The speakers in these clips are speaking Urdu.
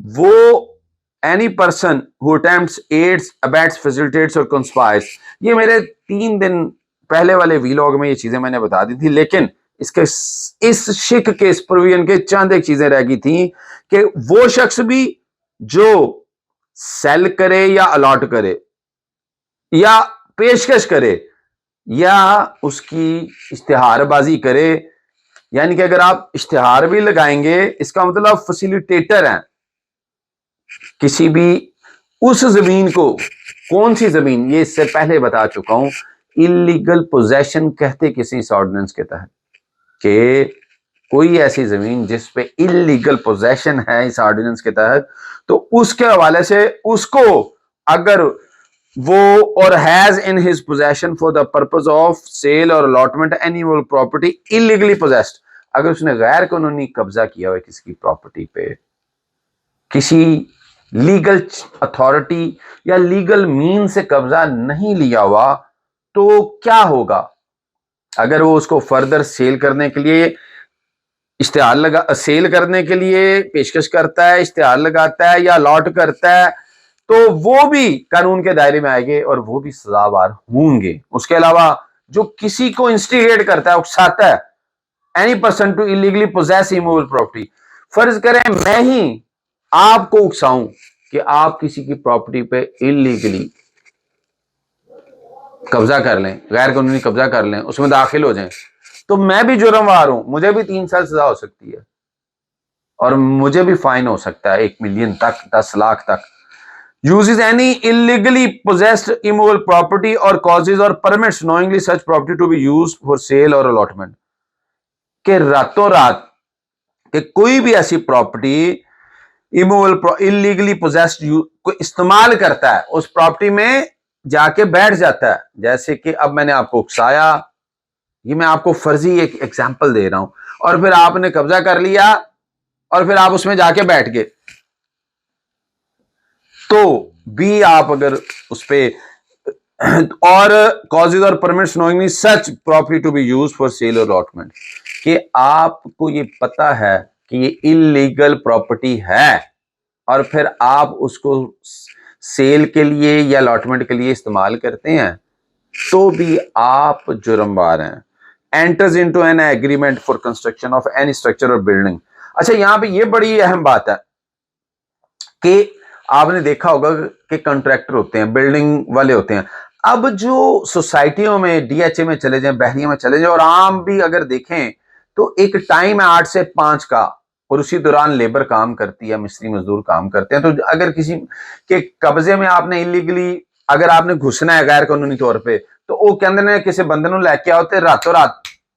وہ any person who attempts, aids, abets, facilitates اور conspires. یہ میرے 3 دن پہلے والے ویلاگ میں یہ چیزیں میں نے بتا دی تھی، لیکن اس شک کے اس پروویژن کے چند ایک چیزیں رہ گئی تھیں کہ وہ شخص بھی جو سیل کرے یا الاٹ کرے یا پیشکش کرے یا اس کی اشتہار بازی کرے، یعنی کہ اگر آپ اشتہار بھی لگائیں گے اس کا مطلب فیسیلیٹیٹر ہیں کسی بھی اس زمین کو. کون سی زمین؟ یہ اس سے پہلے بتا چکا ہوں، انلیگل پوزیشن کہتے کسی اس آرڈیننس کے تحت کہ کوئی ایسی زمین جس پہ انلیگل پوزیشن ہے اس آرڈیننس کے تحت، تو اس کے حوالے سے اس کو اگر وہ اور has in his possession for the purpose of sale or allotment any more property illegally possessed، اگر اس نے غیر قانونی قبضہ کیا ہوا کسی کی پراپرٹی پہ کسی لیگل اتھارٹی یا لیگل مین سے قبضہ نہیں لیا ہوا، تو کیا ہوگا؟ اگر وہ اس کو فردر سیل کرنے کے لیے اشتہار سیل کرنے کے لیے پیشکش کرتا ہے، اشتہار لگاتا ہے یا الاٹ کرتا ہے، تو وہ بھی قانون کے دائرے میں آئے گے اور وہ بھی سزاوار ہوں گے. اس کے علاوہ جو کسی کو انسٹیگیٹ کرتا ہے، اکساتا ہے، any person to illegally possess immovable property، فرض کریں میں ہی آپ کو اکساؤں کہ آپ کسی کی پراپرٹی پہ انلیگلی قبضہ کر لیں، غیر قانونی قبضہ کر لیں، اس میں داخل ہو جائیں، تو میں بھی جرم وار ہوں، مجھے بھی 3 سال سزا ہو سکتی ہے اور مجھے بھی فائن ہو سکتا ہے 1 ملین تک، 10 لاکھ تک. uses any illegally possessed immovable property or causes or permits knowingly such property to be used for sale or allotment، کہ راتوں رات کہ کوئی بھی ایسی پراپرٹی illegally possessed کو استعمال کرتا ہے، اس پراپرٹی میں جا کے بیٹھ جاتا ہے. جیسے کہ اب میں نے آپ کو اکسایا، یہ میں آپ کو فرضی ایک ایگزامپل دے رہا ہوں، اور پھر آپ نے قبضہ کر لیا اور پھر آپ اس میں جا کے بیٹھ گئے، تو بھی آپ اگر اس پہ اور causes اور permits knowingly such property to be used for sale or allotment، کہ آپ کو یہ پتا ہے کہ یہ انلیگل پراپرٹی ہے اور پھر آپ اس کو سیل کے لیے یا الاٹمنٹ کے لیے استعمال کرتے ہیں، تو بھی آپ جرم بار ہیں. enters into an agreement for construction of any structure or building. اچھا یہاں پہ یہ بڑی اہم بات ہے کہ آپ نے دیکھا ہوگا کہ کنٹریکٹر ہوتے ہیں، بلڈنگ والے ہوتے ہیں. اب جو سوسائٹیوں میں ڈی ایچ اے میں چلے جائیں، بحریہ میں چلے جائیں، اور عام بھی اگر دیکھیں تو ایک ٹائم ہے 8 سے 5 کا، اور اسی دوران لیبر کام کرتی ہے، مستری مزدور کام کرتے ہیں. تو اگر کسی کے قبضے میں آپ نے انلیگلی اگر آپ نے گھسنا ہے غیر قانونی طور پہ، تو وہ کہندے نے کسی بندے نوں لے کے آؤ تے راتوں رات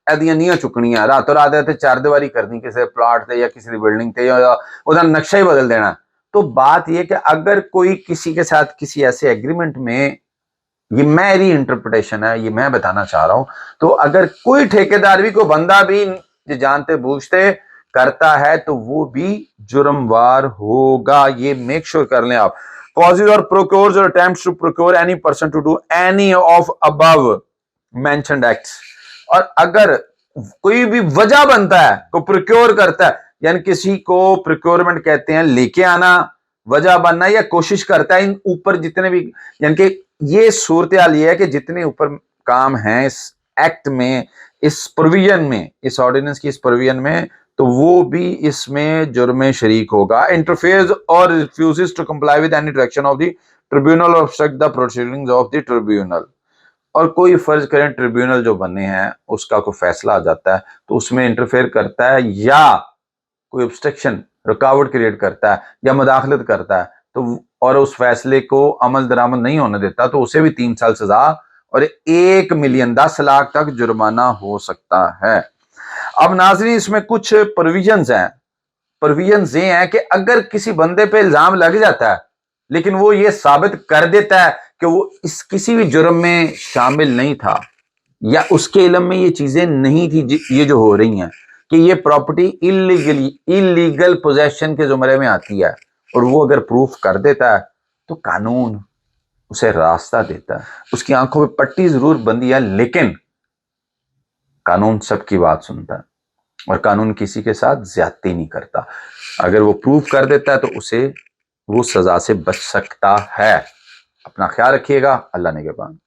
ایدیاں نیاں چکنیاں، راتوں رات تے 4 دیواری کرنی کسی پلاٹ تے یا کسی بلڈنگ تے، یا وہ نقشہ ہی بدل دینا. تو بات یہ کہ اگر کوئی کسی کے ساتھ کسی ایسے ایگریمنٹ میں، یہ میری انٹرپریٹیشن ہے، یہ میں بتانا چاہ رہا ہوں، تو اگر کوئی ٹھیکیدار بھی کوئی بندہ بھی جانتے بوجھتے کرتا ہے تو وہ بھی جرم وار ہوگا. یہ میک شور کر لیں آپ. causes or procures or attempts to procure any person to do any of above mentioned acts، اور اگر کوئی بھی وجہ بنتا ہے، کوئی پروکیور کرتا ہے، یعنی کسی کو پروکیورمنٹ کہتے ہیں لے کے آنا، وجہ بننا، یا کوشش کرتا ہے ان اوپر جتنے بھی، یعنی کہ یہ صورتحال یہ ہے کہ جتنے اوپر کام ہیں اس ایکٹ میں، اس پروویژن میں، اس آرڈیننس کی اس پروویژن میں، تو وہ بھی اس میں جرم شریک ہوگا. انٹرفیئرز اور refuses to comply with any direction of the tribunal اور obstruct the proceedings of the tribunal، اور کوئی فرض کریں ٹریبیونل جو بنے ہیں اس کا کوئی فیصلہ آ جاتا ہے تو اس میں انٹرفیئر کرتا ہے یا کوئی obstruction رکاوٹ کریٹ کرتا ہے یا مداخلت کرتا ہے، تو اور اس فیصلے کو عمل درآمد نہیں ہونے دیتا، تو اسے بھی 3 سال سزا اور 1 ملین 10 لاکھ تک جرمانہ ہو سکتا ہے. اب ناظرین اس میں کچھ پروویژنز ہیں. پروویژنز یہ ہیں کہ اگر کسی بندے پہ الزام لگ جاتا ہے لیکن وہ یہ ثابت کر دیتا ہے کہ وہ اس کسی بھی جرم میں شامل نہیں تھا یا اس کے علم میں یہ چیزیں نہیں تھی یہ جو ہو رہی ہیں، کہ یہ پراپرٹی انلیگل پوزیشن کے زمرے میں آتی ہے، اور وہ اگر پروف کر دیتا ہے تو قانون اسے راستہ دیتا ہے. اس کی آنکھوں پہ پٹی ضرور بندی ہے لیکن قانون سب کی بات سنتا ہے. اور قانون کسی کے ساتھ زیادتی نہیں کرتا. اگر وہ پروو کر دیتا ہے تو اسے وہ سزا سے بچ سکتا ہے. اپنا خیال رکھیے گا. اللہ نگہبان.